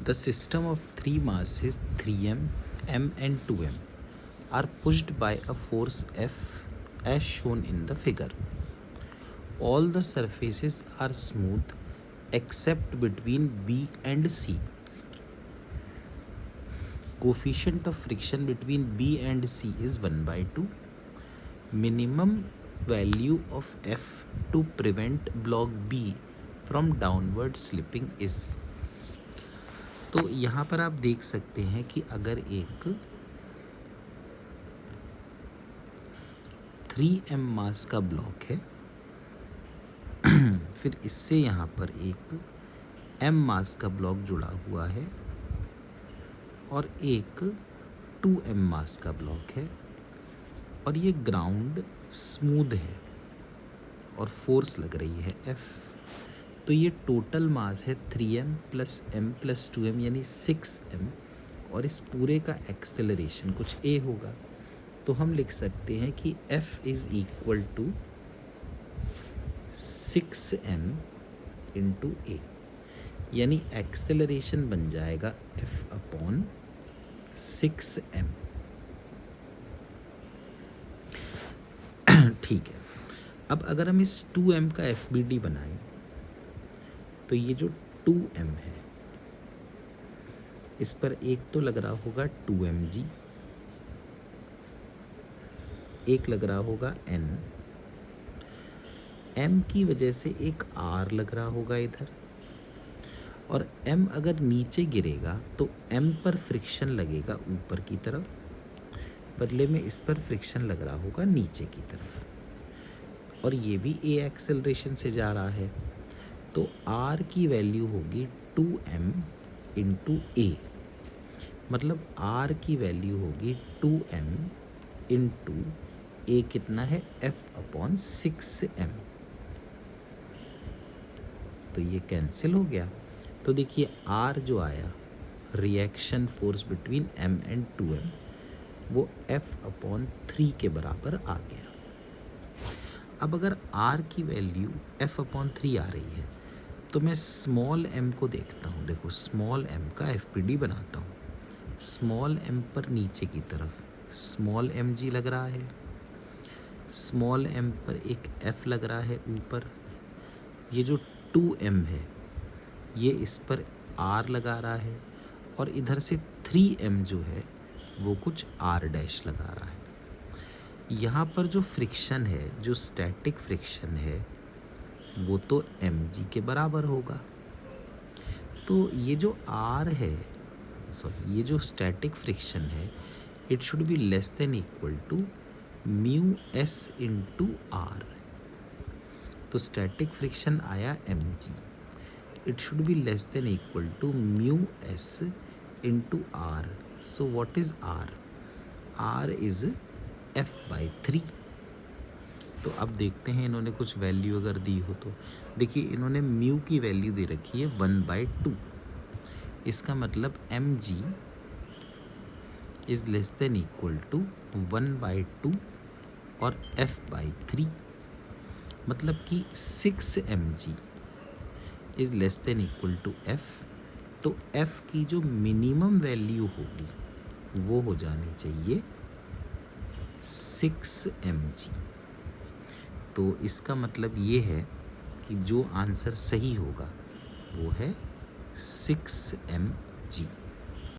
The system of three masses 3m, m and 2m are pushed by a force F as shown in the figure. All the surfaces are smooth except between B and C. Coefficient of friction between B and C is 1/2. Minimum value of F to prevent block B from downward slipping is. तो यहाँ पर आप देख सकते हैं कि अगर एक 3m मास का ब्लॉक है फिर इससे यहाँ पर एक m मास का ब्लॉक जुड़ा हुआ है और एक 2m मास का ब्लॉक है और ये ग्राउंड स्मूथ है और फोर्स लग रही है F, तो ये टोटल मास है 3m plus m plus 2m यानी 6m और इस पूरे का एक्सेलरेशन कुछ a होगा। तो हम लिख सकते हैं कि F is equal to 6m into a, यानी एक्सेलरेशन बन जाएगा F अपॉन 6m। ठीक है, अब अगर हम इस 2m का FBD बनाएं तो ये जो 2m है इस पर एक तो लग रहा होगा 2mg, एक लग रहा होगा n, m की वजह से एक r लग रहा होगा इधर, और m अगर नीचे गिरेगा तो m पर फ्रिक्शन लगेगा ऊपर की तरफ, बदले में इस पर फ्रिक्शन लग रहा होगा नीचे की तरफ, और ये भी a एक्सेलरेशन से जा रहा है। तो r की वैल्यू होगी 2m इंटू a, मतलब r की वैल्यू होगी 2m इंटू a कितना है F अपॉन 6m। तो ये कैंसिल हो गया। तो देखिए r जो आया reaction force between m and 2m वो F अपॉन 3 के बराबर आ गया। अब अगर r की वैल्यू F अपॉन 3 आ रही है तो मैं स्मॉल m को देखता हूँ। देखो स्मॉल m का FPD बनाता हूँ। स्मॉल m पर नीचे की तरफ स्मॉल mg लग रहा है, स्मॉल m पर एक F लग रहा है ऊपर, ये जो 2m है ये इस पर r लगा रहा है, और इधर से 3m जो है वो कुछ r डैश लगा रहा है। यहाँ पर जो फ्रिक्शन है, जो स्टैटिक फ्रिक्शन है, वो तो mg के बराबर होगा। तो ये जो r है, सॉरी ये जो स्टैटिक फ्रिक्शन है, it should be less than equal to mu s into R. तो स्टैटिक फ्रिक्शन आया mg, it should be less than equal to mu s into R. So what is r? r is F/3। तो अब देखते हैं इन्होंने कुछ value अगर दी हो तो। देखिए इन्होंने म्यू की वैल्यू दे रखी है 1/2, इसका मतलब mg is less than equal to 1/2 और F/3, मतलब कि 6mg is less than equal to F। तो F की जो मिनिमम वैल्यू होगी वो हो जानी चाहिए 6mg। तो इसका मतलब ये है कि जो आंसर सही होगा वो है 6mg।